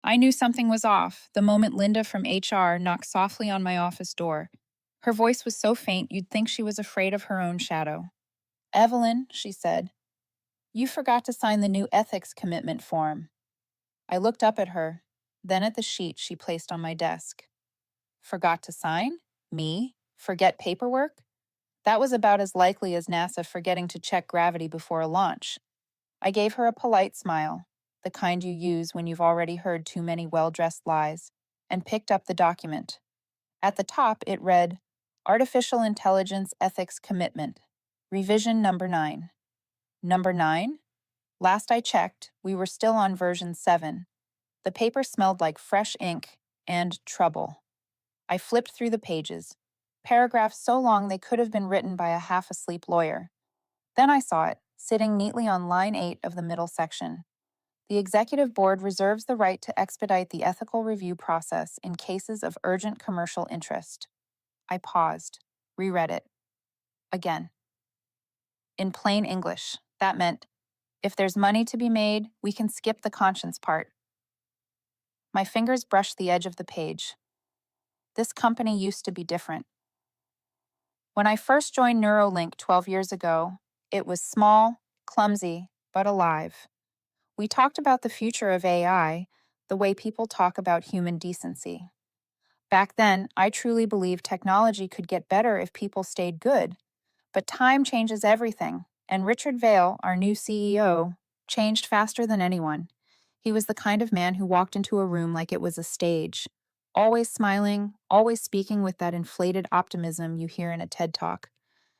I knew something was off the moment Linda from HR knocked softly on my office door. Her voice was so faint you'd think she was afraid of her own shadow. "Evelyn," she said, "you forgot to sign the new ethics commitment form." I looked up at her, then at the sheet she placed on my desk. Forgot to sign? Me? Forget paperwork? That was about as likely as NASA forgetting to check gravity before a launch. I gave her a polite smile, the kind you use when you've already heard too many well-dressed lies, and picked up the document. At the top, it read, Artificial Intelligence Ethics Commitment, Revision Number 9. Number 9? Last I checked, we were still on version 7. The paper smelled like fresh ink and trouble. I flipped through the pages, paragraphs so long they could have been written by a half-asleep lawyer. Then I saw it, sitting neatly on line 8 of the middle section. The Executive Board reserves the right to expedite the ethical review process in cases of urgent commercial interest. I paused, reread it. Again. In plain English, that meant, if there's money to be made, we can skip the conscience part. My fingers brushed the edge of the page. This company used to be different. When I first joined Neuralink 12 years ago, it was small, clumsy, but alive. We talked about the future of AI, the way people talk about human decency. Back then, I truly believed technology could get better if people stayed good. But time changes everything, and Richard Vail, our new CEO, changed faster than anyone. He was the kind of man who walked into a room like it was a stage, always smiling, always speaking with that inflated optimism you hear in a TED Talk.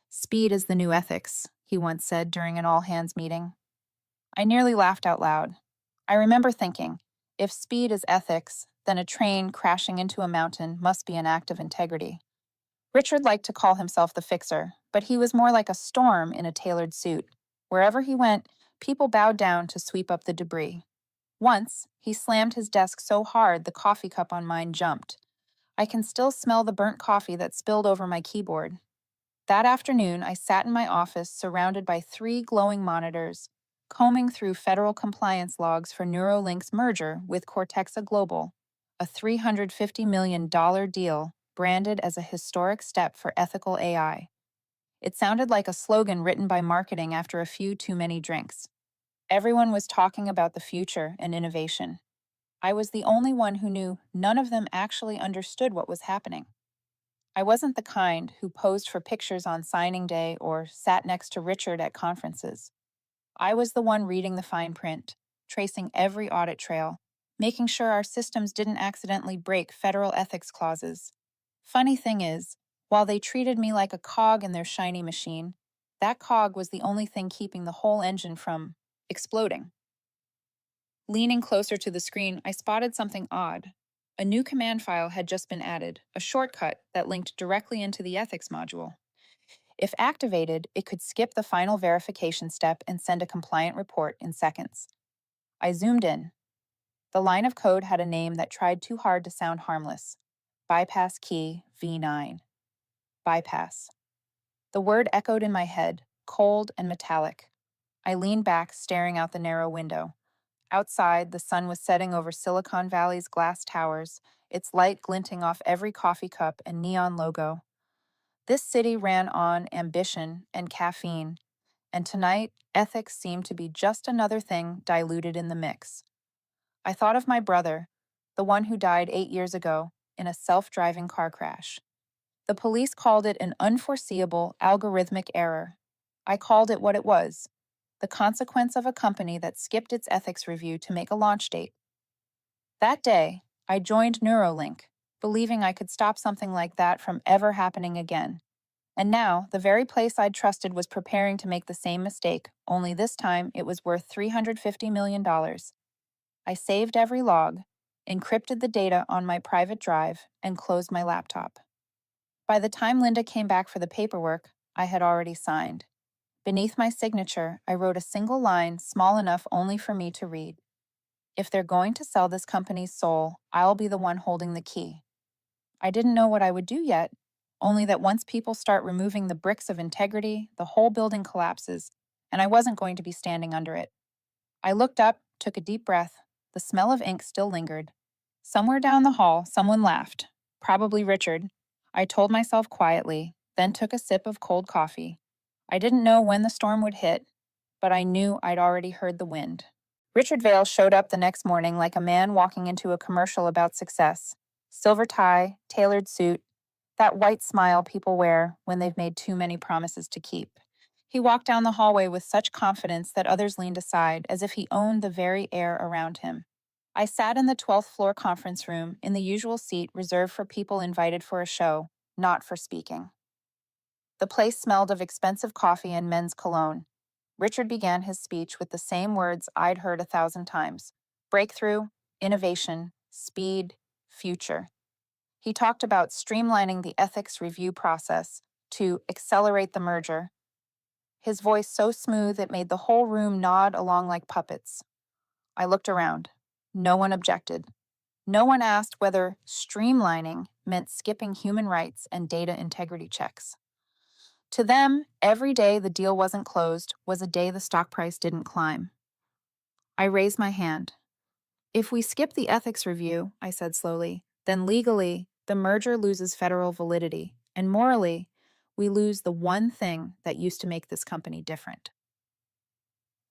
Speed is the new ethics, he once said during an all-hands meeting. I nearly laughed out loud. I remember thinking, if speed is ethics, then a train crashing into a mountain must be an act of integrity. Richard liked to call himself the fixer, but he was more like a storm in a tailored suit. Wherever he went, people bowed down to sweep up the debris. Once, he slammed his desk so hard the coffee cup on mine jumped. I can still smell the burnt coffee that spilled over my keyboard. That afternoon, I sat in my office surrounded by 3 glowing monitors, combing through federal compliance logs for Neuralink's merger with Cortexa Global, a $350 million deal branded as a historic step for ethical AI. It sounded like a slogan written by marketing after a few too many drinks. Everyone was talking about the future and innovation. I was the only one who knew none of them actually understood what was happening. I wasn't the kind who posed for pictures on signing day or sat next to Richard at conferences. I was the one reading the fine print, tracing every audit trail, making sure our systems didn't accidentally break federal ethics clauses. Funny thing is, while they treated me like a cog in their shiny machine, that cog was the only thing keeping the whole engine from exploding. Leaning closer to the screen, I spotted something odd. A new command file had just been added, a shortcut that linked directly into the ethics module. If activated, it could skip the final verification step and send a compliant report in seconds. I zoomed in. The line of code had a name that tried too hard to sound harmless. Bypass key V9. Bypass. The word echoed in my head, cold and metallic. I leaned back, staring out the narrow window. Outside, the sun was setting over Silicon Valley's glass towers, its light glinting off every coffee cup and neon logo. This city ran on ambition and caffeine, and tonight, ethics seemed to be just another thing diluted in the mix. I thought of my brother, the one who died 8 years ago, in a self-driving car crash. The police called it an unforeseeable algorithmic error. I called it what it was, the consequence of a company that skipped its ethics review to make a launch date. That day, I joined Neuralink, believing I could stop something like that from ever happening again. And now, the very place I'd trusted was preparing to make the same mistake, only this time it was worth $350 million. I saved every log, encrypted the data on my private drive, and closed my laptop. By the time Linda came back for the paperwork, I had already signed. Beneath my signature, I wrote a single line small enough only for me to read. If they're going to sell this company's soul, I'll be the one holding the key. I didn't know what I would do yet, only that once people start removing the bricks of integrity, the whole building collapses, and I wasn't going to be standing under it. I looked up, took a deep breath, The smell of ink still lingered. Somewhere down the hall, someone laughed. Probably Richard. I told myself quietly, then took a sip of cold coffee. I didn't know when the storm would hit, but I knew I'd already heard the wind. Richard Vale showed up the next morning like a man walking into a commercial about success. Silver tie, tailored suit, that white smile people wear when they've made too many promises to keep. He walked down the hallway with such confidence that others leaned aside, as if he owned the very air around him. I sat in the 12th floor conference room in the usual seat reserved for people invited for a show, not for speaking. The place smelled of expensive coffee and men's cologne. Richard began his speech with the same words I'd heard 1,000 times: breakthrough, innovation, speed, future. He talked about streamlining the ethics review process to accelerate the merger. His voice so smooth it made the whole room nod along like puppets. I looked around. No one objected. No one asked whether streamlining meant skipping human rights and data integrity checks. To them, every day the deal wasn't closed was a day the stock price didn't climb. I raised my hand. If we skip the ethics review, I said slowly, then legally, the merger loses federal validity, and morally, we lose the one thing that used to make this company different.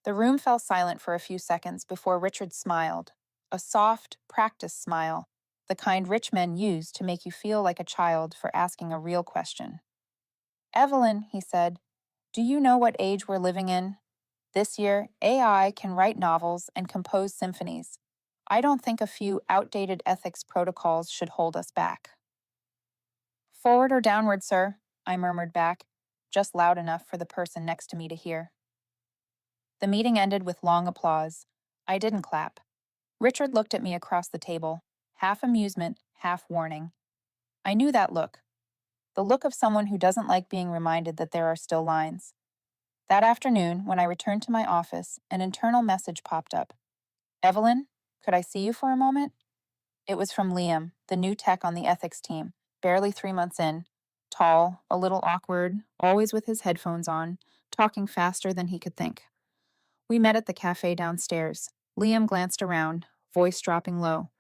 The room fell silent for a few seconds before Richard smiled, a soft, practiced smile, the kind rich men use to make you feel like a child for asking a real question. Evelyn, he said, do you know what age we're living in? This year, AI can write novels and compose symphonies. I don't think a few outdated ethics protocols should hold us back. Forward or downward, sir, I murmured back, just loud enough for the person next to me to hear. The meeting ended with long applause. I didn't clap. Richard looked at me across the table, half amusement, half warning. I knew that look. The look of someone who doesn't like being reminded that there are still lines. That afternoon, when I returned to my office, an internal message popped up. Evelyn, could I see you for a moment? It was from Liam, the new tech on the ethics team, barely 3 months in. Tall, a little awkward, always with his headphones on, talking faster than he could think. We met at the cafe downstairs. Liam glanced around, voice dropping low.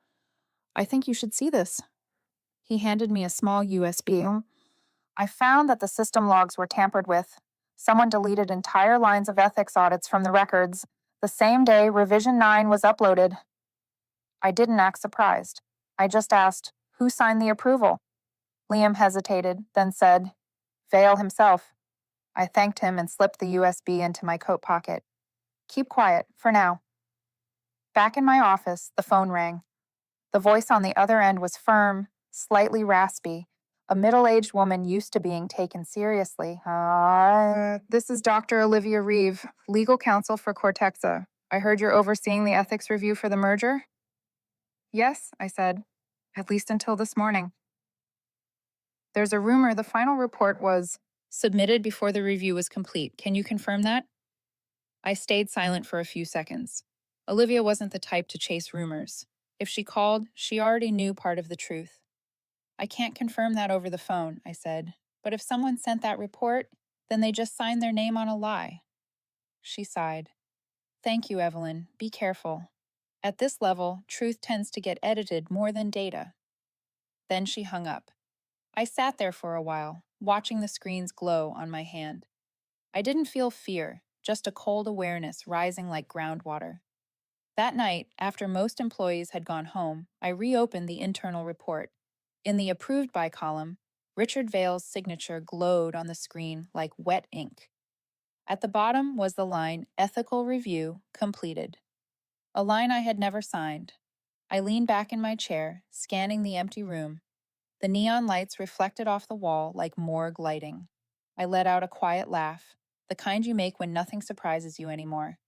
I think you should see this. He handed me a small USB. I found that the system logs were tampered with. Someone deleted entire lines of ethics audits from the records the same day Revision 9 was uploaded. I didn't act surprised. I just asked, who signed the approval? Liam hesitated, then said, Vale himself. I thanked him and slipped the USB into my coat pocket. Keep quiet, for now. Back in my office, the phone rang. The voice on the other end was firm, slightly raspy, a middle-aged woman used to being taken seriously. This is Dr. Olivia Reeve, legal counsel for Cortexa. I heard you're overseeing the ethics review for the merger? Yes, I said, at least until this morning. There's a rumor the final report was submitted before the review was complete. Can you confirm that? I stayed silent for a few seconds. Olivia wasn't the type to chase rumors. If she called, she already knew part of the truth. I can't confirm that over the phone, I said. But if someone sent that report, then they just signed their name on a lie. She sighed. Thank you, Evelyn. Be careful. At this level, truth tends to get edited more than data. Then she hung up. I sat there for a while, watching the screens glow on my hand. I didn't feel fear, just a cold awareness rising like groundwater. That night, after most employees had gone home, I reopened the internal report. In the approved by column, Richard Vale's signature glowed on the screen like wet ink. At the bottom was the line, Ethical Review Completed. A line I had never signed. I leaned back in my chair, scanning the empty room. The neon lights reflected off the wall like morgue lighting. I let out a quiet laugh, the kind you make when nothing surprises you anymore.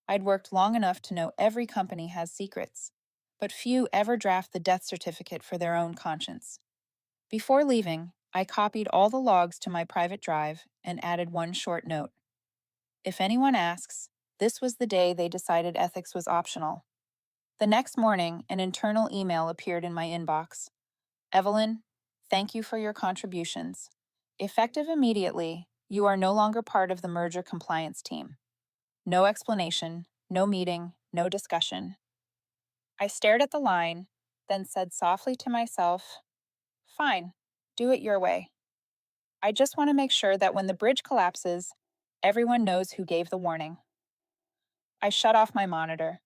I'd worked long enough to know every company has secrets, but few ever draft the death certificate for their own conscience. Before leaving, I copied all the logs to my private drive and added one short note. If anyone asks, this was the day they decided ethics was optional. The next morning, an internal email appeared in my inbox. Evelyn, thank you for your contributions. Effective immediately, you are no longer part of the merger compliance team. No explanation, no meeting, no discussion. I stared at the line, then said softly to myself, "Fine, do it your way. I just want to make sure that when the bridge collapses, everyone knows who gave the warning." I shut off my monitor.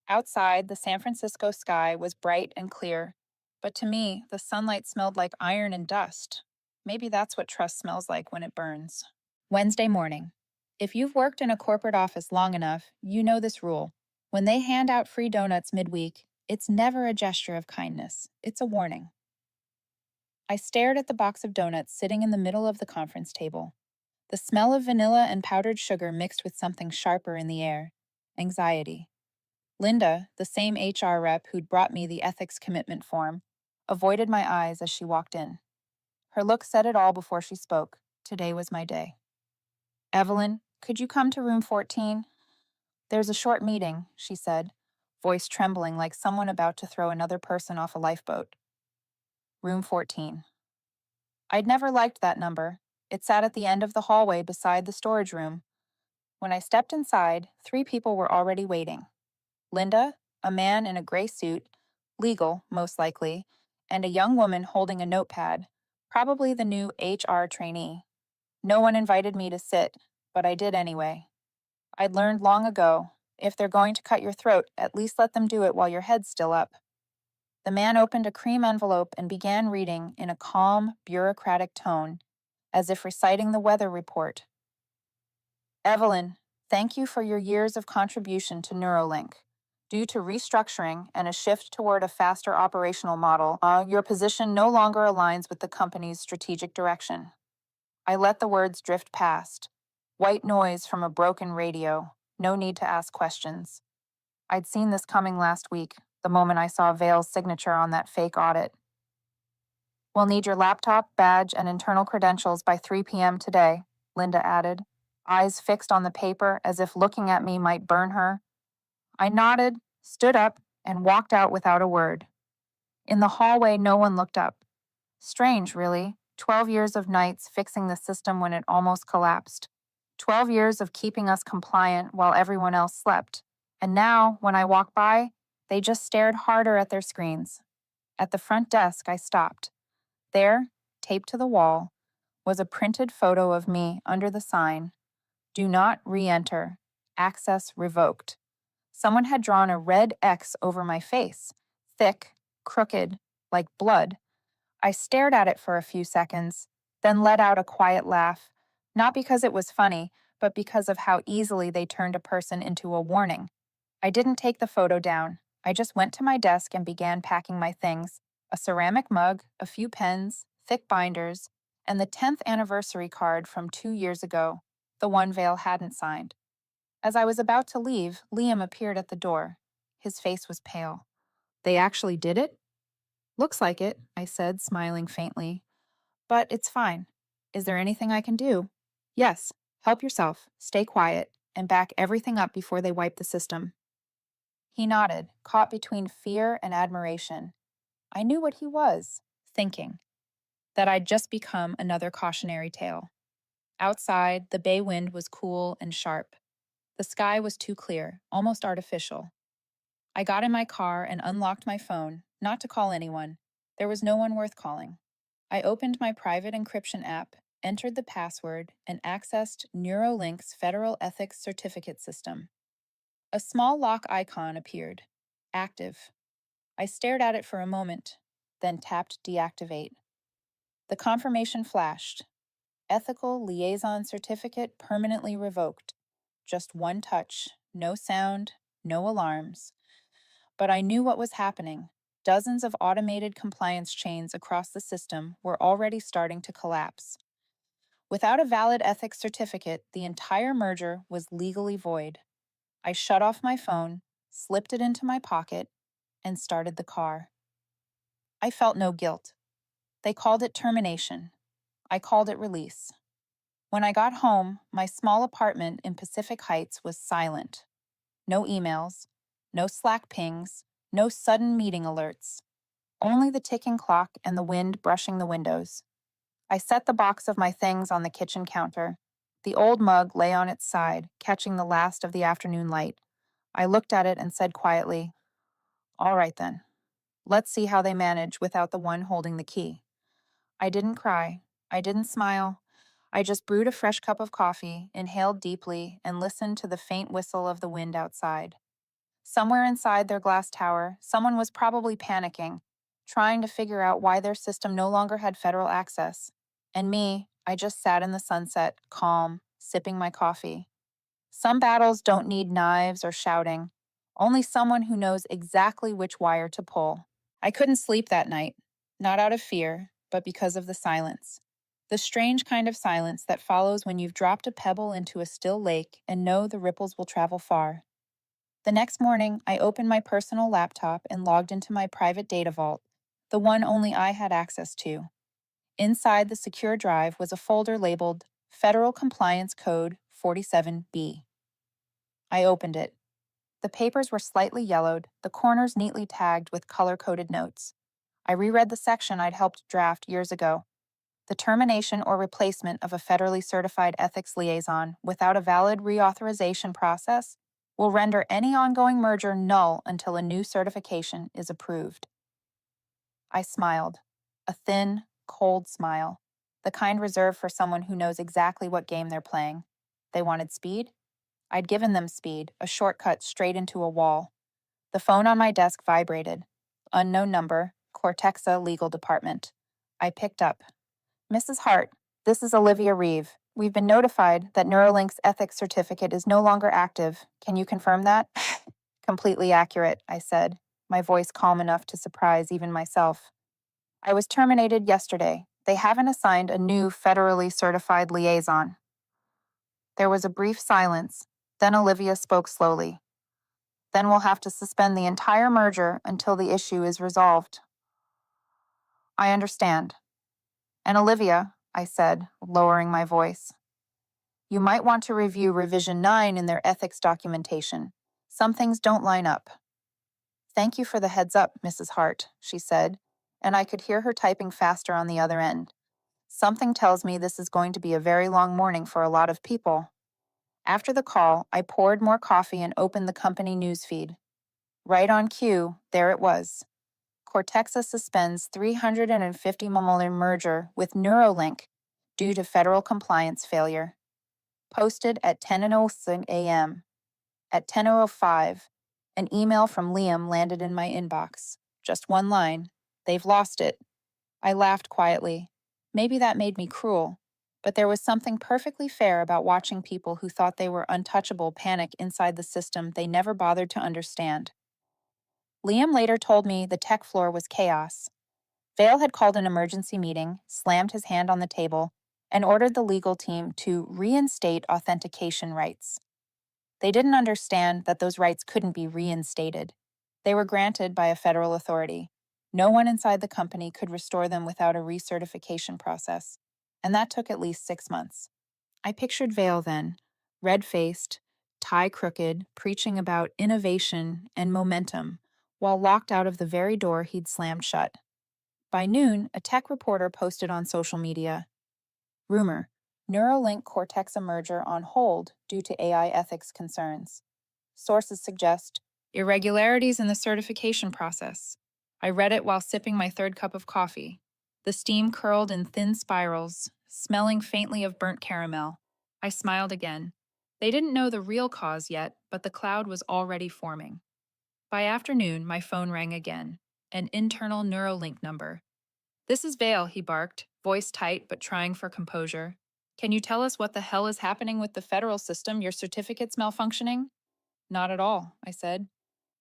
Outside, the San Francisco sky was bright and clear, but to me, the sunlight smelled like iron and dust. Maybe that's what trust smells like when it burns. Wednesday morning. If you've worked in a corporate office long enough, you know this rule. When they hand out free donuts midweek, it's never a gesture of kindness, it's a warning. I stared at the box of donuts sitting in the middle of the conference table. The smell of vanilla and powdered sugar mixed with something sharper in the air. Anxiety. Linda, the same HR rep who'd brought me the ethics commitment form, avoided my eyes as she walked in. Her look said it all before she spoke. Today was my day. "Evelyn, could you come to room 14? There's a short meeting," she said, voice trembling like someone about to throw another person off a lifeboat. Room 14. I'd never liked that number. It sat at the end of the hallway beside the storage room. When I stepped inside, 3 people were already waiting. Linda, a man in a gray suit, legal, most likely, and a young woman holding a notepad, probably the new HR trainee. No one invited me to sit, but I did anyway. I'd learned long ago, if they're going to cut your throat, at least let them do it while your head's still up. The man opened a cream envelope and began reading in a calm, bureaucratic tone, as if reciting the weather report. "Evelyn, thank you for your years of contribution to Neuralink. Due to restructuring and a shift toward a faster operational model, your position no longer aligns with the company's strategic direction." I let the words drift past. White noise from a broken radio. No need to ask questions. I'd seen this coming last week, the moment I saw Vale's signature on that fake audit. "We'll need your laptop, badge, and internal credentials by 3 p.m. today," Linda added, eyes fixed on the paper as if looking at me might burn her. I nodded, stood up, and walked out without a word. In the hallway, no one looked up. Strange, really. 12 years of nights fixing the system when it almost collapsed. 12 years of keeping us compliant while everyone else slept. And now, when I walk by, they just stared harder at their screens. At the front desk, I stopped. There, taped to the wall, was a printed photo of me under the sign, "Do not re-enter. Access revoked." Someone had drawn a red X over my face, thick, crooked, like blood. I stared at it for a few seconds, then let out a quiet laugh, not because it was funny, but because of how easily they turned a person into a warning. I didn't take the photo down. I just went to my desk and began packing my things: a ceramic mug, a few pens, thick binders, and the 10th anniversary card from 2 years ago, the one Vale hadn't signed. As I was about to leave, Liam appeared at the door. His face was pale. "They actually did it?" "Looks like it," I said, smiling faintly. "But it's fine. Is there anything I can do?" "Yes. Help yourself. Stay quiet, and back everything up before they wipe the system." He nodded, caught between fear and admiration. I knew what he was thinking: that I'd just become another cautionary tale. Outside, the bay wind was cool and sharp. The sky was too clear, almost artificial. I got in my car and unlocked my phone, not to call anyone. There was no one worth calling. I opened my private encryption app, entered the password, and accessed Neuralink's Federal Ethics Certificate System. A small lock icon appeared. Active. I stared at it for a moment, then tapped deactivate. The confirmation flashed. Ethical Liaison Certificate permanently revoked. Just one touch, no sound, no alarms. But I knew what was happening. Dozens of automated compliance chains across the system were already starting to collapse. Without a valid ethics certificate, the entire merger was legally void. I shut off my phone, slipped it into my pocket, and started the car. I felt no guilt. They called it termination. I called it release. When I got home, my small apartment in Pacific Heights was silent. No emails, no Slack pings, no sudden meeting alerts. Only the ticking clock and the wind brushing the windows. I set the box of my things on the kitchen counter. The old mug lay on its side, catching the last of the afternoon light. I looked at it and said quietly, All right then. Let's see how they manage without the one holding the key. I didn't cry. I didn't smile. I just brewed a fresh cup of coffee, inhaled deeply, and listened to the faint whistle of the wind outside. Somewhere inside their glass tower, someone was probably panicking, trying to figure out why their system no longer had federal access. And me, I just sat in the sunset, calm, sipping my coffee. Some battles don't need knives or shouting, only someone who knows exactly which wire to pull. I couldn't sleep that night, not out of fear, but because of the silence. The strange kind of silence that follows when you've dropped a pebble into a still lake and know the ripples will travel far. The next morning, I opened my personal laptop and logged into my private data vault, the one only I had access to. Inside the secure drive was a folder labeled Federal Compliance Code 47B. I opened it. The papers were slightly yellowed, the corners neatly tagged with color-coded notes. I reread the section I'd helped draft years ago. The termination or replacement of a federally certified ethics liaison without a valid reauthorization process will render any ongoing merger null until a new certification is approved. I smiled. A thin, cold smile. The kind reserved for someone who knows exactly what game they're playing. They wanted speed? I'd given them speed, a shortcut straight into a wall. The phone on my desk vibrated. Unknown number, Cortexa Legal Department. I picked up. Mrs. Hart, this is Olivia Reeve. We've been notified that Neuralink's ethics certificate is no longer active. Can you confirm that? Completely accurate, I said, my voice calm enough to surprise even myself. I was terminated yesterday. They haven't assigned a new federally certified liaison. There was a brief silence. Then Olivia spoke slowly. Then we'll have to suspend the entire merger until the issue is resolved. I understand. And Olivia, I said, lowering my voice, you might want to review Revision 9 in their ethics documentation. Some things don't line up. Thank you for the heads up, Mrs. Hart, she said, and I could hear her typing faster on the other end. Something tells me this is going to be a very long morning for a lot of people. After the call, I poured more coffee and opened the company newsfeed. Right on cue, there it was. Cortexa suspends $350 million merger with Neuralink due to federal compliance failure. Posted at 10:06 a.m. At 10:05, an email from Liam landed in my inbox. Just one line. They've lost it. I laughed quietly. Maybe that made me cruel, but there was something perfectly fair about watching people who thought they were untouchable panic inside the system they never bothered to understand. Liam later told me the tech floor was chaos. Vale had called an emergency meeting, slammed his hand on the table, and ordered the legal team to reinstate authentication rights. They didn't understand that those rights couldn't be reinstated. They were granted by a federal authority. No one inside the company could restore them without a recertification process, and that took at least 6 months. I pictured Vale then, red-faced, tie crooked, preaching about innovation and momentum, while locked out of the very door he'd slammed shut. By noon, a tech reporter posted on social media, rumor, Neuralink Cortexa merger on hold due to AI ethics concerns. Sources suggest irregularities in the certification process. I read it while sipping my third cup of coffee. The steam curled in thin spirals, smelling faintly of burnt caramel. I smiled again. They didn't know the real cause yet, but the cloud was already forming. By afternoon, my phone rang again, an internal Neuralink number. This is Vale, he barked, voice tight but trying for composure. Can you tell us what the hell is happening with the federal system? Your certificate's malfunctioning? Not at all, I said.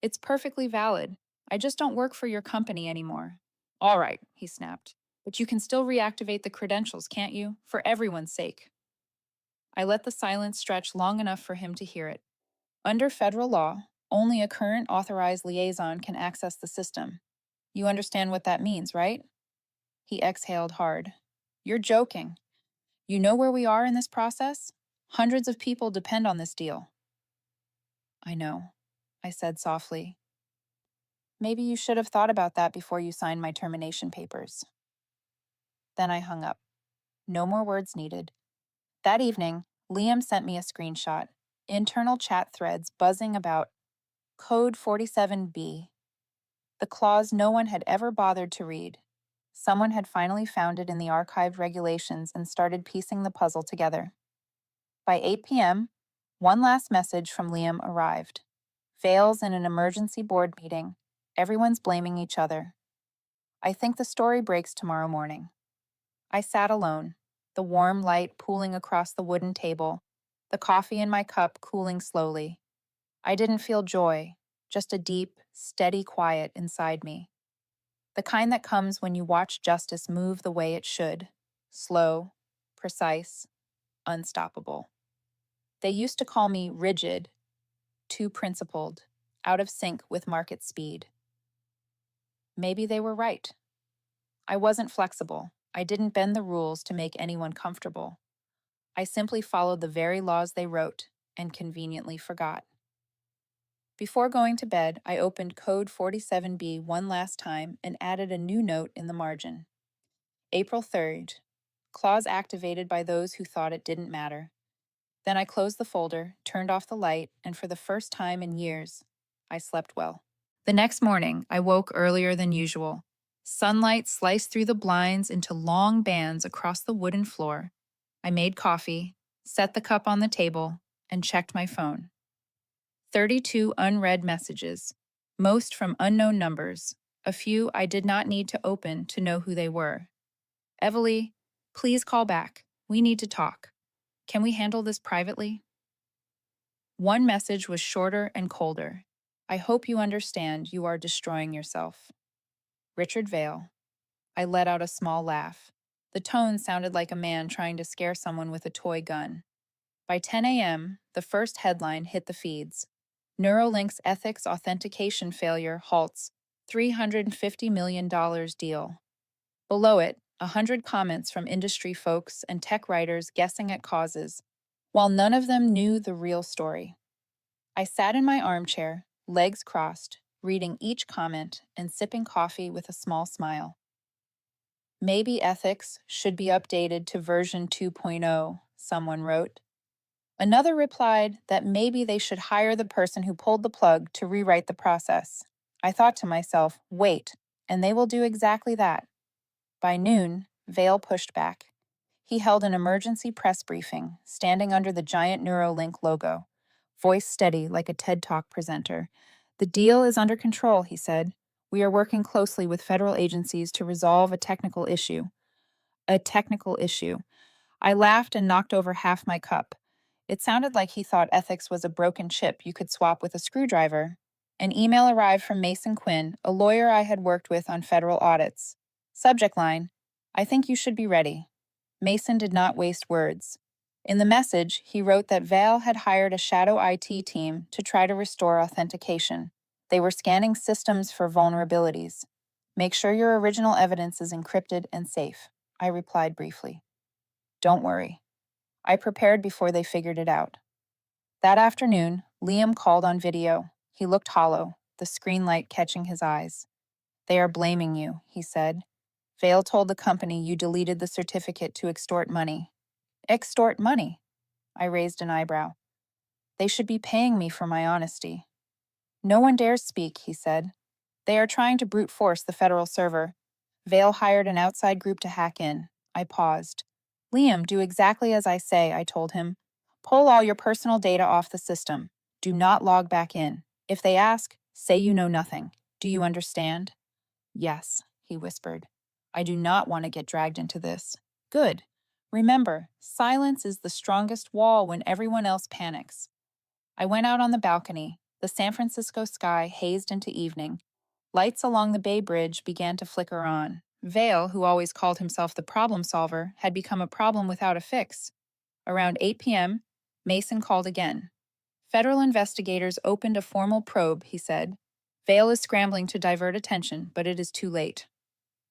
It's perfectly valid. I just don't work for your company anymore. All right, he snapped. But you can still reactivate the credentials, can't you? For everyone's sake. I let the silence stretch long enough for him to hear it. Under federal law, only a current authorized liaison can access the system. You understand what that means, right? He exhaled hard. You're joking. You know where we are in this process? Hundreds of people depend on this deal. I know, I said softly. Maybe you should have thought about that before you signed my termination papers. Then I hung up. No more words needed. That evening, Liam sent me a screenshot. Internal chat threads buzzing about Code 47B. The clause no one had ever bothered to read. Someone had finally found it in the archived regulations and started piecing the puzzle together. By 8 p.m., one last message from Liam arrived. Vale's in an emergency board meeting. Everyone's blaming each other. I think the story breaks tomorrow morning. I sat alone, the warm light pooling across the wooden table, the coffee in my cup cooling slowly. I didn't feel joy, just a deep, steady quiet inside me. The kind that comes when you watch justice move the way it should. Slow, precise, unstoppable. They used to call me rigid, too principled, out of sync with market speed. Maybe they were right. I wasn't flexible. I didn't bend the rules to make anyone comfortable. I simply followed the very laws they wrote and conveniently forgot. Before going to bed, I opened Code 47B one last time and added a new note in the margin. April 3rd. Clause activated by those who thought it didn't matter. Then I closed the folder, turned off the light, and for the first time in years, I slept well. The next morning, I woke earlier than usual. Sunlight sliced through the blinds into long bands across the wooden floor. I made coffee, set the cup on the table, and checked my phone. 32 unread messages, most from unknown numbers, a few I did not need to open to know who they were. Evalie, please call back. We need to talk. Can we handle this privately? One message was shorter and colder. I hope you understand you are destroying yourself. Richard Vale. I let out a small laugh. The tone sounded like a man trying to scare someone with a toy gun. By 10 a.m., the first headline hit the feeds. Neuralink's ethics authentication failure halts $350 million deal. Below it, 100 comments from industry folks and tech writers guessing at causes, while none of them knew the real story. I sat in my armchair, legs crossed, reading each comment and sipping coffee with a small smile. Maybe ethics should be updated to version 2.0, someone wrote. Another replied that maybe they should hire the person who pulled the plug to rewrite the process. I thought to myself, wait, and they will do exactly that. By noon, Vale pushed back. He held an emergency press briefing, standing under the giant Neuralink logo, voice steady like a TED Talk presenter. The deal is under control, he said. We are working closely with federal agencies to resolve a technical issue. A technical issue. I laughed and knocked over half my cup. It sounded like he thought ethics was a broken chip you could swap with a screwdriver. An email arrived from Mason Quinn, a lawyer I had worked with on federal audits. Subject line, I think you should be ready. Mason did not waste words. In the message, he wrote that Vale had hired a shadow IT team to try to restore authentication. They were scanning systems for vulnerabilities. Make sure your original evidence is encrypted and safe, I replied briefly. Don't worry. I prepared before they figured it out. That afternoon, Liam called on video. He looked hollow, the screen light catching his eyes. They are blaming you, he said. Vale told the company you deleted the certificate to extort money. Extort money? I raised an eyebrow. They should be paying me for my honesty. No one dares speak, he said. They are trying to brute force the federal server. Vale hired an outside group to hack in. I paused. Liam, do exactly as I say, I told him. Pull all your personal data off the system. Do not log back in. If they ask, say you know nothing. Do you understand? Yes, he whispered. I do not want to get dragged into this. Good. Remember, silence is the strongest wall when everyone else panics. I went out on the balcony. The San Francisco sky hazed into evening. Lights along the Bay Bridge began to flicker on. Vale, who always called himself the problem solver, had become a problem without a fix. Around 8 p.m., Mason called again. Federal investigators opened a formal probe, he said. Vale is scrambling to divert attention, but it is too late.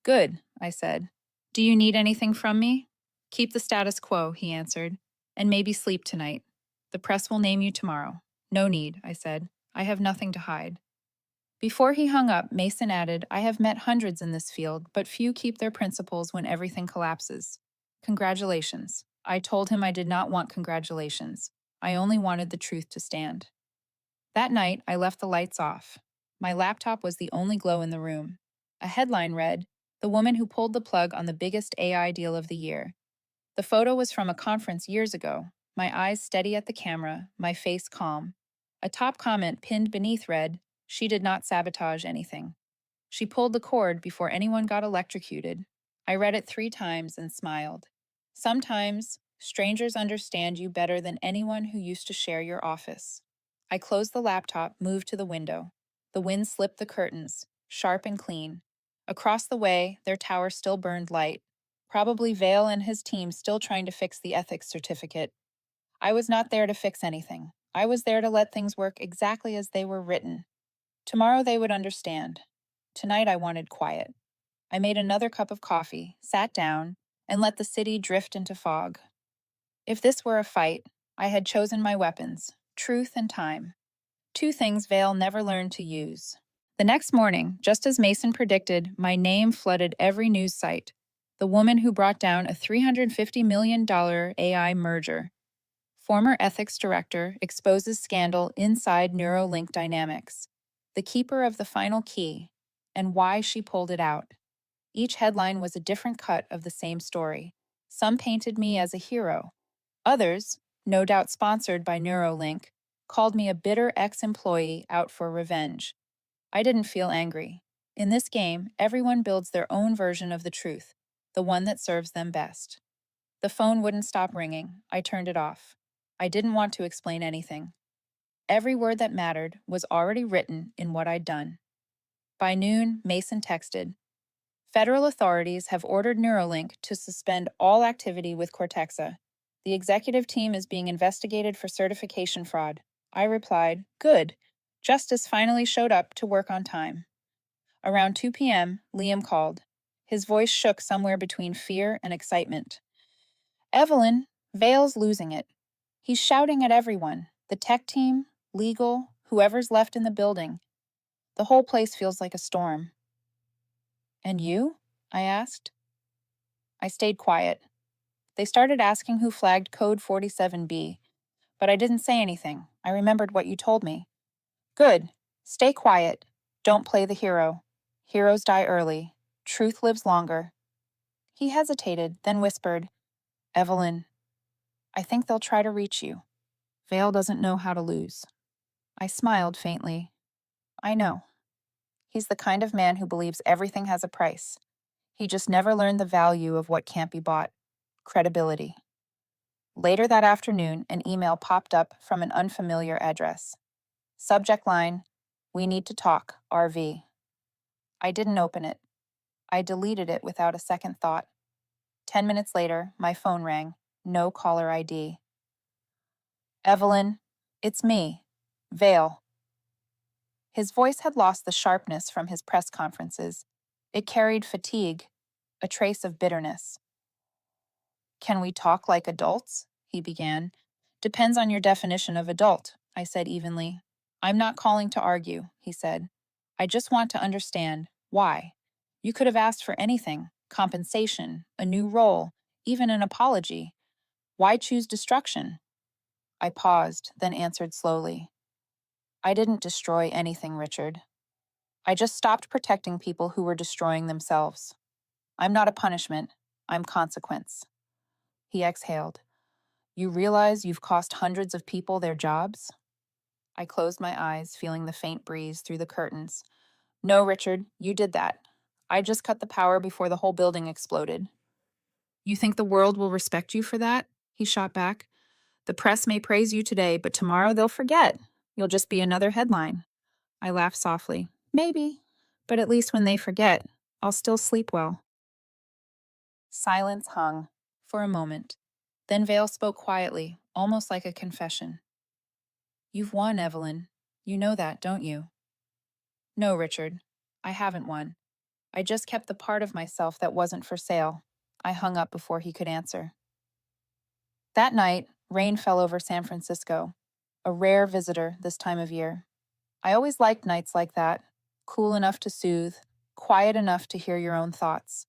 Good, I said. Do you need anything from me? Keep the status quo, he answered, and maybe sleep tonight. The press will name you tomorrow. No need, I said. I have nothing to hide. Before he hung up, Mason added, I have met hundreds in this field, but few keep their principles when everything collapses. Congratulations. I told him I did not want congratulations. I only wanted the truth to stand. That night, I left the lights off. My laptop was the only glow in the room. A headline read, "The woman who pulled the plug on the biggest AI deal of the year." The photo was from a conference years ago, my eyes steady at the camera, my face calm. A top comment pinned beneath read, "She did not sabotage anything. She pulled the cord before anyone got electrocuted." I read it 3 times and smiled. Sometimes, strangers understand you better than anyone who used to share your office. I closed the laptop, moved to the window. The wind slipped the curtains, sharp and clean. Across the way, their tower still burned light. Probably Vale and his team still trying to fix the ethics certificate. I was not there to fix anything. I was there to let things work exactly as they were written. Tomorrow they would understand. Tonight I wanted quiet. I made another cup of coffee, sat down, and let the city drift into fog. If this were a fight, I had chosen my weapons, truth and time. 2 things Vale never learned to use. The next morning, just as Mason predicted, my name flooded every news site. The woman who brought down a $350 million AI merger. Former ethics director exposes scandal inside Neuralink Dynamics. The keeper of the final key, and why she pulled it out. Each headline was a different cut of the same story. Some painted me as a hero. Others, no doubt sponsored by Neuralink, called me a bitter ex-employee out for revenge. I didn't feel angry. In this game, everyone builds their own version of the truth, the one that serves them best. The phone wouldn't stop ringing. I turned it off. I didn't want to explain anything. Every word that mattered was already written in what I'd done. By noon, Mason texted, "Federal authorities have ordered Neuralink to suspend all activity with Cortexa. The executive team is being investigated for certification fraud." I replied, "Good. Justice finally showed up to work on time." Around 2 p.m., Liam called. His voice shook somewhere between fear and excitement. "Evelyn, Vale's losing it. He's shouting at everyone, the tech team, legal, whoever's left in the building. The whole place feels like a storm." "And you?" I asked. I stayed quiet. They started asking who flagged code 47B, but I didn't say anything. I remembered what you told me. "Good. Stay quiet. Don't play the hero. Heroes die early. Truth lives longer." He hesitated, then whispered, "Evelyn, I think they'll try to reach you. Vale doesn't know how to lose." I smiled faintly. I know. He's the kind of man who believes everything has a price. He just never learned the value of what can't be bought: credibility. Later that afternoon, an email popped up from an unfamiliar address. Subject line, "We need to talk, RV." I didn't open it. I deleted it without a second thought. 10 minutes later, my phone rang. No caller ID. "Evelyn, it's me, Vale." His voice had lost the sharpness from his press conferences. It carried fatigue, a trace of bitterness. "Can we talk like adults?" he began. "Depends on your definition of adult," I said evenly. "I'm not calling to argue," he said. "I just want to understand why. You could have asked for anything: compensation, a new role, even an apology. Why choose destruction?" I paused, then answered slowly. "I didn't destroy anything, Richard. I just stopped protecting people who were destroying themselves. I'm not a punishment, I'm consequence." He exhaled. "You realize you've cost hundreds of people their jobs?" I closed my eyes, feeling the faint breeze through the curtains. "No, Richard, you did that. I just cut the power before the whole building exploded." "You think the world will respect you for that?" he shot back. "The press may praise you today, but tomorrow they'll forget. You'll just be another headline." I laughed softly. "Maybe, but at least when they forget, I'll still sleep well." Silence hung for a moment. Then Vale spoke quietly, almost like a confession. "You've won, Evelyn. You know that, don't you?" "No, Richard. I haven't won. I just kept the part of myself that wasn't for sale." I hung up before he could answer. That night, rain fell over San Francisco, a rare visitor this time of year. I always liked nights like that, cool enough to soothe, quiet enough to hear your own thoughts.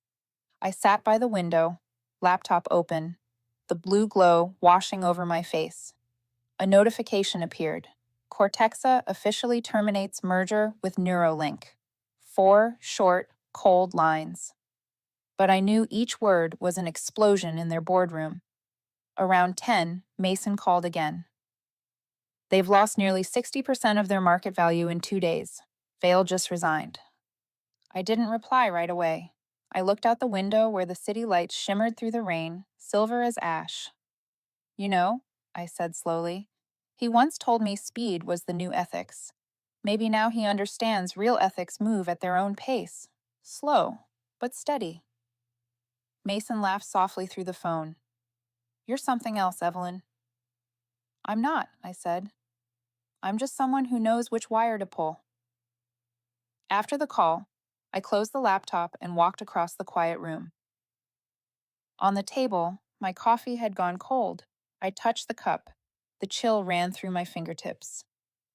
I sat by the window, laptop open, the blue glow washing over my face. A notification appeared. Cortexa officially terminates merger with Neuralink. 4 short, cold lines. But I knew each word was an explosion in their boardroom. Around 10, Mason called again. They've lost nearly 60% of their market value in 2 days. Vale just resigned. I didn't reply right away. I looked out the window where the city lights shimmered through the rain, silver as ash. You know, I said slowly, he once told me speed was the new ethics. Maybe now he understands real ethics move at their own pace. Slow, but steady. Mason laughed softly through the phone. You're something else, Evelyn. I'm not, I said. I'm just someone who knows which wire to pull. After the call, I closed the laptop and walked across the quiet room. On the table, my coffee had gone cold. I touched the cup. The chill ran through my fingertips.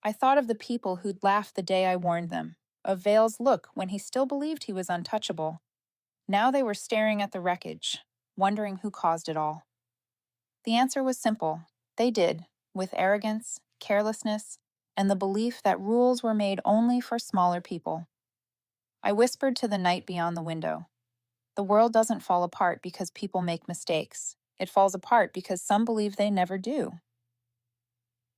I thought of the people who'd laughed the day I warned them, of Vale's look when he still believed he was untouchable. Now they were staring at the wreckage, wondering who caused it all. The answer was simple. They did, with arrogance, carelessness, and the belief that rules were made only for smaller people. I whispered to the night beyond the window. The world doesn't fall apart because people make mistakes. It falls apart because some believe they never do.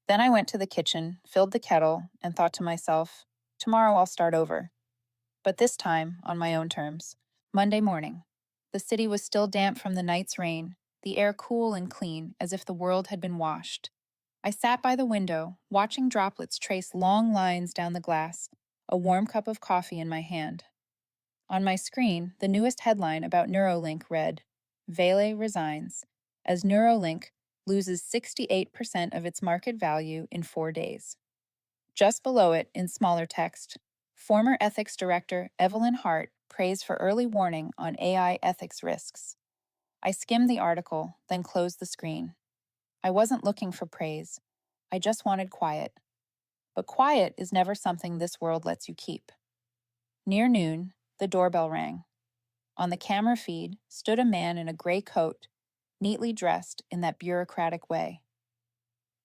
Then I went to the kitchen, filled the kettle, and thought to myself, tomorrow I'll start over. But this time, on my own terms. Monday morning. The city was still damp from the night's rain, the air cool and clean, as if the world had been washed. I sat by the window, watching droplets trace long lines down the glass, a warm cup of coffee in my hand. On my screen, the newest headline about Neuralink read, Vale resigns, as Neuralink loses 68% of its market value in 4 days. Just below it, in smaller text, former ethics director Evelyn Hart praised for early warning on AI ethics risks. I skimmed the article, then closed the screen. I wasn't looking for praise. I just wanted quiet. But quiet is never something this world lets you keep. Near noon, the doorbell rang. On the camera feed stood a man in a gray coat, neatly dressed in that bureaucratic way.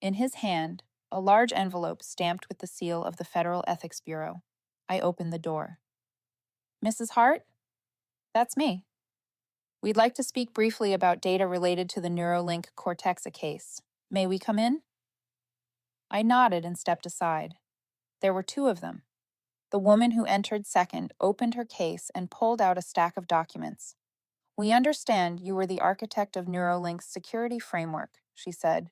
In his hand, a large envelope stamped with the seal of the Federal Ethics Bureau. I opened the door. Mrs. Hart? That's me. We'd like to speak briefly about data related to the Neuralink Cortexa case. May we come in? I nodded and stepped aside. There were 2 of them. The woman who entered second opened her case and pulled out a stack of documents. We understand you were the architect of Neuralink's security framework, she said.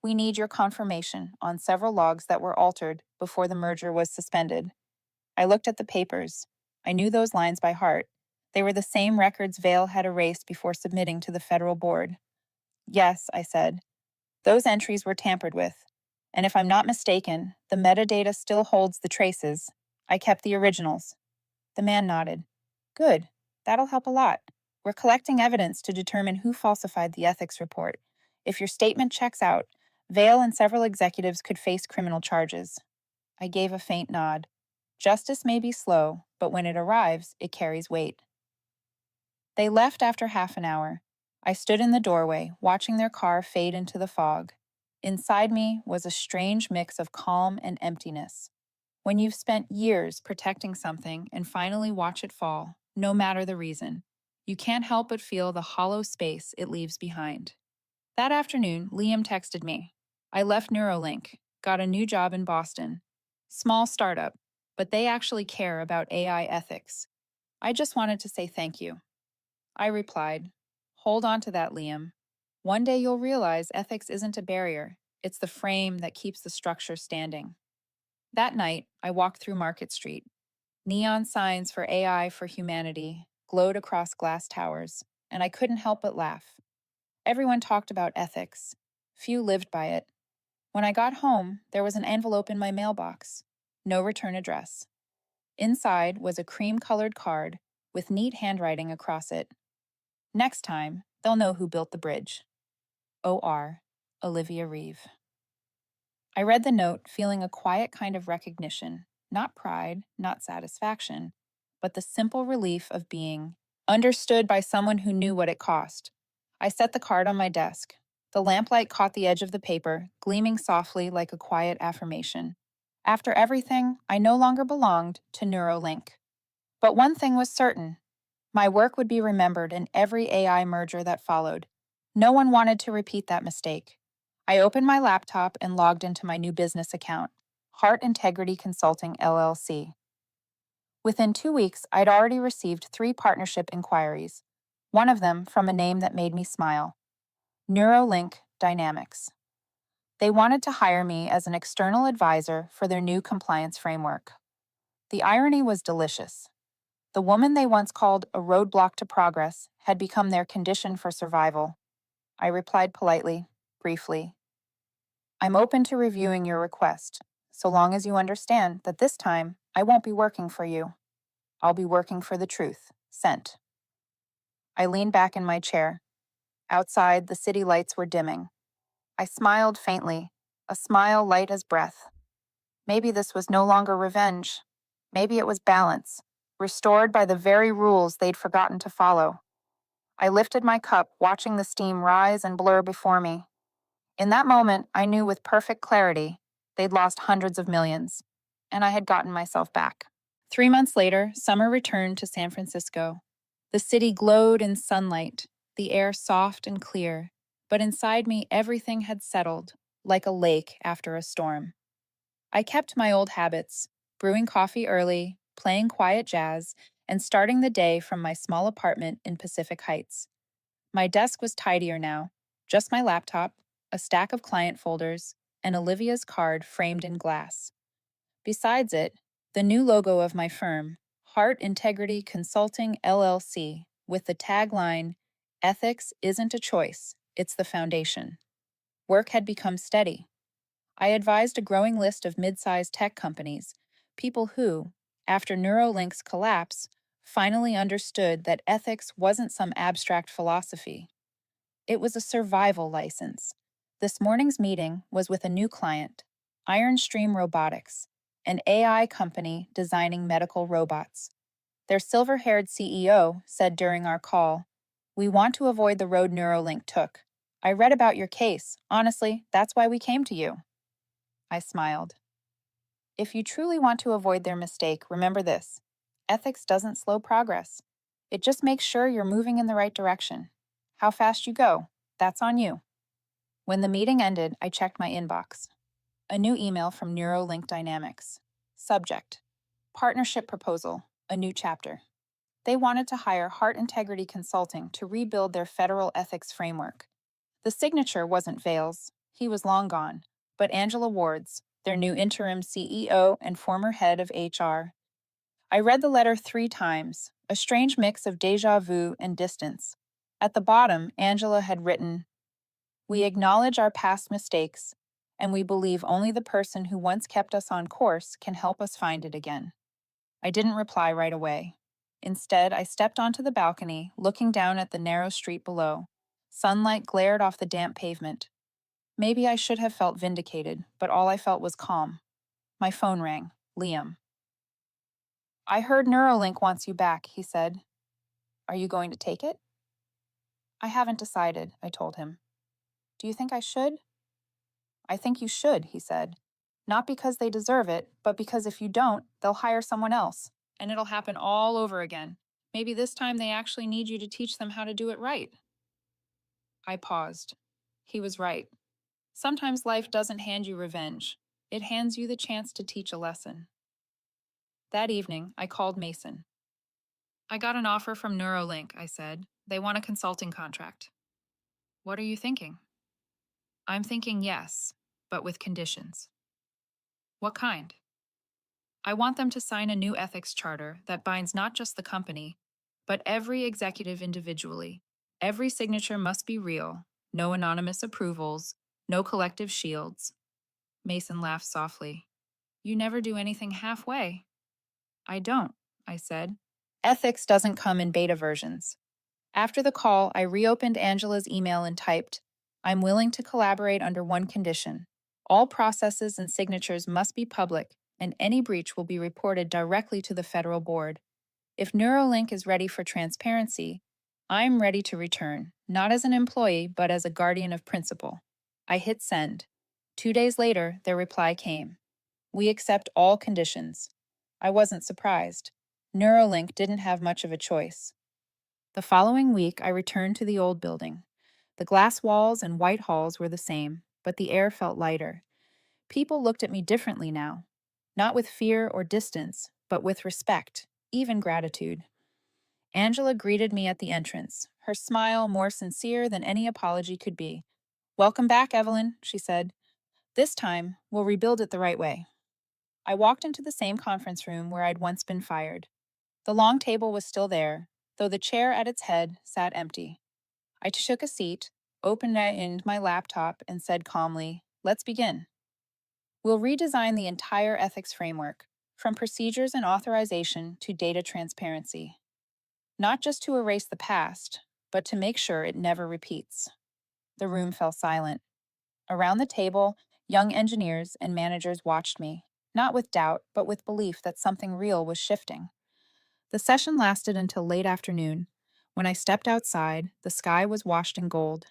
We need your confirmation on several logs that were altered before the merger was suspended. I looked at the papers. I knew those lines by heart. They were the same records Vale had erased before submitting to the federal board. Yes, I said. Those entries were tampered with. And if I'm not mistaken, the metadata still holds the traces. I kept the originals. The man nodded. Good. That'll help a lot. We're collecting evidence to determine who falsified the ethics report. If your statement checks out, Vale and several executives could face criminal charges. I gave a faint nod. Justice may be slow, but when it arrives, it carries weight. They left after half an hour. I stood in the doorway, watching their car fade into the fog. Inside me was a strange mix of calm and emptiness. When you've spent years protecting something and finally watch it fall, no matter the reason, you can't help but feel the hollow space it leaves behind. That afternoon, Liam texted me. I left Neuralink, got a new job in Boston. Small startup, but they actually care about AI ethics. I just wanted to say thank you. I replied, hold on to that, Liam. One day you'll realize ethics isn't a barrier. It's the frame that keeps the structure standing. That night, I walked through Market Street. Neon signs for AI for humanity glowed across glass towers, and I couldn't help but laugh. Everyone talked about ethics. Few lived by it. When I got home, there was an envelope in my mailbox. No return address. Inside was a cream-colored card with neat handwriting across it. Next time, they'll know who built the bridge. O.R. Olivia Reeve. I read the note, feeling a quiet kind of recognition, not pride, not satisfaction, but the simple relief of being understood by someone who knew what it cost. I set the card on my desk. The lamplight caught the edge of the paper, gleaming softly like a quiet affirmation. After everything, I no longer belonged to Neuralink. But one thing was certain: my work would be remembered in every AI merger that followed. No one wanted to repeat that mistake. I opened my laptop and logged into my new business account, Heart Integrity Consulting LLC. Within 2 weeks, I'd already received 3 partnership inquiries, one of them from a name that made me smile: Neuralink Dynamics. They wanted to hire me as an external advisor for their new compliance framework. The irony was delicious. The woman they once called a roadblock to progress had become their condition for survival. I replied politely, briefly, "I'm open to reviewing your request, so long as you understand that this time I won't be working for you. I'll be working for the truth. Sent." I leaned back in my chair. Outside, the city lights were dimming. I smiled faintly, a smile light as breath. Maybe this was no longer revenge. Maybe it was balance, restored by the very rules they'd forgotten to follow. I lifted my cup, watching the steam rise and blur before me. In that moment, I knew with perfect clarity they'd lost hundreds of millions, and I had gotten myself back. 3 months later, summer returned to San Francisco. The city glowed in sunlight, the air soft and clear, but inside me everything had settled, like a lake after a storm. I kept my old habits: brewing coffee early, playing quiet jazz, and starting the day from my small apartment in Pacific Heights. My desk was tidier now, just my laptop, a stack of client folders, and Olivia's card framed in glass. Besides it, the new logo of my firm, Heart Integrity Consulting LLC, with the tagline, "Ethics isn't a choice, it's the foundation." Work had become steady. I advised a growing list of mid-sized tech companies, people who, after Neuralink's collapse, finally understood that ethics wasn't some abstract philosophy. It was a survival license. This morning's meeting was with a new client, Ironstream Robotics, an AI company designing medical robots. Their silver-haired CEO said during our call, "We want to avoid the road Neuralink took. I read about your case. Honestly, that's why we came to you." I smiled. If you truly want to avoid their mistake, remember this: ethics doesn't slow progress. It just makes sure you're moving in the right direction. How fast you go, that's on you. When the meeting ended, I checked my inbox. A new email from Neuralink Dynamics. Subject: Partnership Proposal, a new chapter. They wanted to hire Heart Integrity Consulting to rebuild their federal ethics framework. The signature wasn't Vale's, he was long gone, but Angela Ward's, their new interim CEO and former head of HR. I read the letter 3 times, a strange mix of déjà vu and distance. At the bottom, Angela had written, "We acknowledge our past mistakes, and we believe only the person who once kept us on course can help us find it again." I didn't reply right away. Instead, I stepped onto the balcony, looking down at the narrow street below. Sunlight glared off the damp pavement. Maybe I should have felt vindicated, but all I felt was calm. My phone rang. Liam. "I heard Neuralink wants you back," he said. "Are you going to take it?" "I haven't decided," I told him. "Do you think I should?" "I think you should," he said. "Not because they deserve it, but because if you don't, they'll hire someone else, and it'll happen all over again. Maybe this time they actually need you to teach them how to do it right." I paused. He was right. Sometimes life doesn't hand you revenge. It hands you the chance to teach a lesson. That evening, I called Mason. "I got an offer from Neuralink," I said. "They want a consulting contract." "What are you thinking?" "I'm thinking yes, but with conditions." "What kind?" "I want them to sign a new ethics charter that binds not just the company, but every executive individually. Every signature must be real, no anonymous approvals, no collective shields." Mason laughed softly. "You never do anything halfway." "I don't," I said. "Ethics doesn't come in beta versions." After the call, I reopened Angela's email and typed, "I'm willing to collaborate under one condition. All processes and signatures must be public, and any breach will be reported directly to the federal board. If Neuralink is ready for transparency, I'm ready to return, not as an employee, but as a guardian of principle. I hit send. 2 days later, their reply came. We accept all conditions. I wasn't surprised. Neuralink didn't have much of a choice. The following week, I returned to the old building. The glass walls and white halls were the same, but the air felt lighter. People looked at me differently now, not with fear or distance, but with respect, even gratitude. Angela greeted me at the entrance, her smile more sincere than any apology could be. "Welcome back, Evelyn," she said. "This time, we'll rebuild it the right way." I walked into the same conference room where I'd once been fired. The long table was still there, though the chair at its head sat empty. I took a seat, opened my laptop, and said calmly, "Let's begin. We'll redesign the entire ethics framework, from procedures and authorization to data transparency. Not just to erase the past, but to make sure it never repeats." The room fell silent. Around the table, young engineers and managers watched me, not with doubt, but with belief that something real was shifting. The session lasted until late afternoon. When I stepped outside, the sky was washed in gold.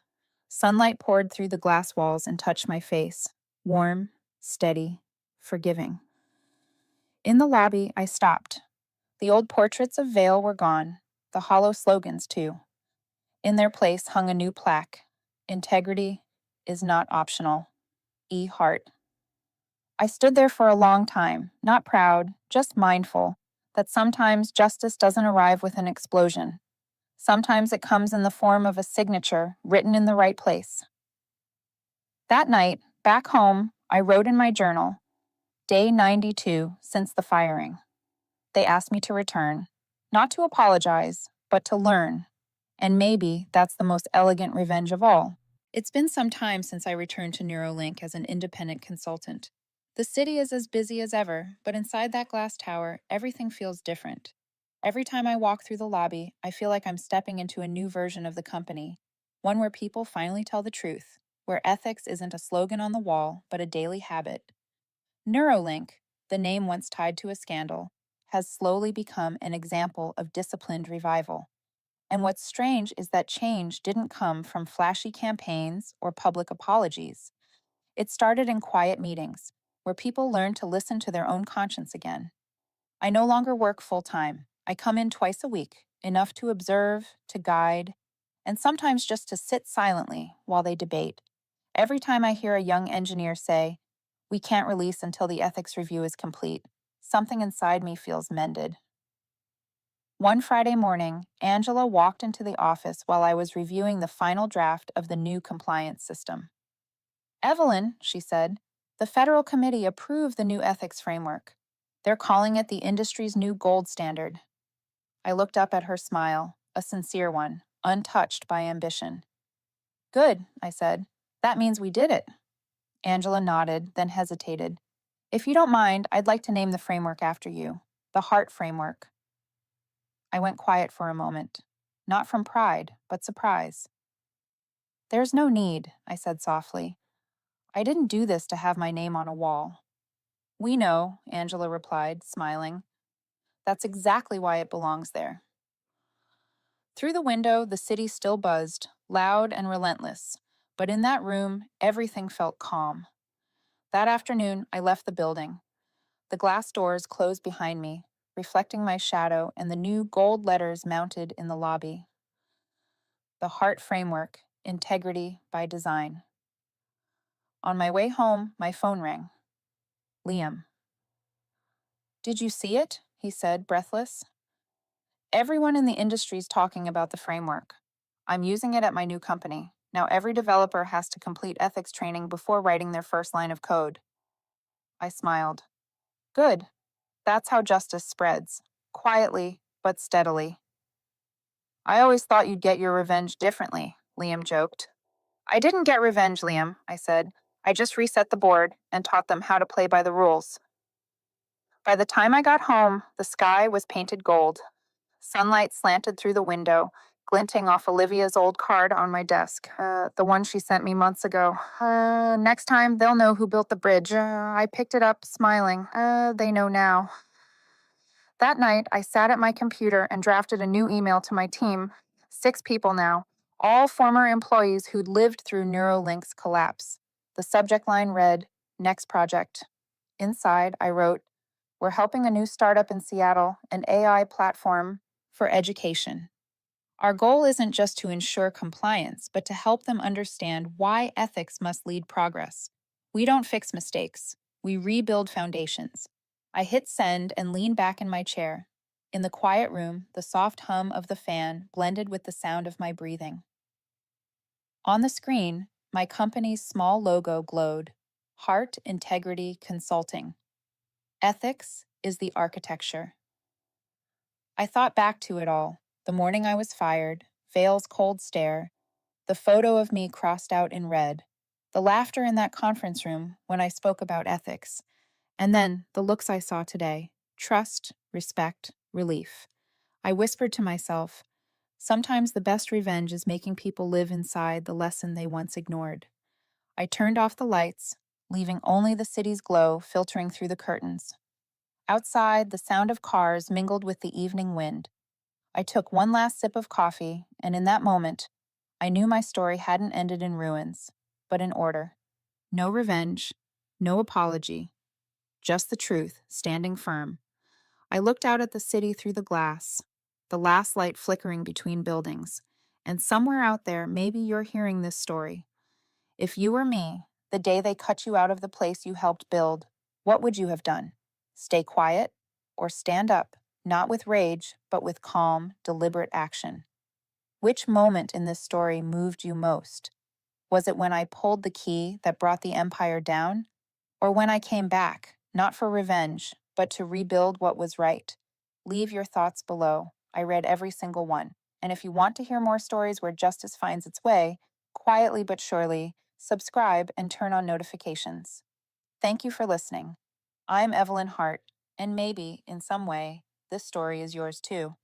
Sunlight poured through the glass walls and touched my face, warm, steady, forgiving. In the lobby, I stopped. The old portraits of Vale were gone, the hollow slogans, too. In their place hung a new plaque: "Integrity is not optional. E. Hart." I stood there for a long time, not proud, just mindful that sometimes justice doesn't arrive with an explosion. Sometimes it comes in the form of a signature written in the right place. That night, back home, I wrote in my journal, "Day 92 since the firing." They asked me to return, not to apologize, but to learn. And maybe that's the most elegant revenge of all. It's been some time since I returned to Neuralink as an independent consultant. The city is as busy as ever, but inside that glass tower, everything feels different. Every time I walk through the lobby, I feel like I'm stepping into a new version of the company, one where people finally tell the truth, where ethics isn't a slogan on the wall, but a daily habit. Neuralink, the name once tied to a scandal, has slowly become an example of disciplined revival. And what's strange is that change didn't come from flashy campaigns or public apologies. It started in quiet meetings, where people learned to listen to their own conscience again. I no longer work full time. I come in twice a week, enough to observe, to guide, and sometimes just to sit silently while they debate. Every time I hear a young engineer say, "We can't release until the ethics review is complete," something inside me feels mended. One Friday morning, Angela walked into the office while I was reviewing the final draft of the new compliance system. "Evelyn," she said, "the federal committee approved the new ethics framework. They're calling it the industry's new gold standard." I looked up at her smile, a sincere one, untouched by ambition. "Good," I said. "That means we did it." Angela nodded, then hesitated. "If you don't mind, I'd like to name the framework after you. The Heart Framework." I went quiet for a moment, not from pride, but surprise. "There's no need," I said softly. "I didn't do this to have my name on a wall." "We know," Angela replied, smiling. "That's exactly why it belongs there." Through the window, the city still buzzed, loud and relentless, but in that room, everything felt calm. That afternoon, I left the building. The glass doors closed behind me, reflecting my shadow and the new gold letters mounted in the lobby. The Heart Framework, Integrity by Design. On my way home, my phone rang. Liam. "Did you see it?" he said, breathless. "Everyone in the industry's talking about the framework. I'm using it at my new company. Now every developer has to complete ethics training before writing their first line of code." I smiled. "Good. That's how justice spreads. Quietly, but steadily." "I always thought you'd get your revenge differently," Liam joked. "I didn't get revenge, Liam," I said. "I just reset the board and taught them how to play by the rules." By the time I got home, the sky was painted gold. Sunlight slanted through the window, glinting off Olivia's old card on my desk, the one she sent me months ago. Next time, they'll know who built the bridge. I picked it up, smiling. They know now. That night, I sat at my computer and drafted a new email to my team, 6 people now, all former employees who'd lived through Neuralink's collapse. The subject line read, Next Project. Inside, I wrote, We're helping a new startup in Seattle, an AI platform for education. Our goal isn't just to ensure compliance, but to help them understand why ethics must lead progress. We don't fix mistakes, we rebuild foundations. I hit send and leaned back in my chair. In the quiet room, the soft hum of the fan blended with the sound of my breathing. On the screen, my company's small logo glowed, Heart Integrity Consulting. Ethics is the architecture. I thought back to it all, the morning I was fired, Vale's cold stare, the photo of me crossed out in red, the laughter in that conference room when I spoke about ethics, and then the looks I saw today, trust, respect, relief. I whispered to myself, sometimes the best revenge is making people live inside the lesson they once ignored. I turned off the lights, leaving only the city's glow filtering through the curtains. Outside, the sound of cars mingled with the evening wind. I took one last sip of coffee, and in that moment, I knew my story hadn't ended in ruins, but in order. No revenge, no apology, just the truth, standing firm. I looked out at the city through the glass, the last light flickering between buildings, and somewhere out there, maybe you're hearing this story. If you were me, the day they cut you out of the place you helped build, what would you have done? Stay quiet or stand up, not with rage, but with calm, deliberate action? Which moment in this story moved you most? Was it when I pulled the key that brought the empire down? Or when I came back, not for revenge, but to rebuild what was right? Leave your thoughts below. I read every single one. And if you want to hear more stories where justice finds its way, quietly but surely, subscribe and turn on notifications. Thank you for listening. I'm Evelyn Hart, and maybe, in some way, this story is yours too.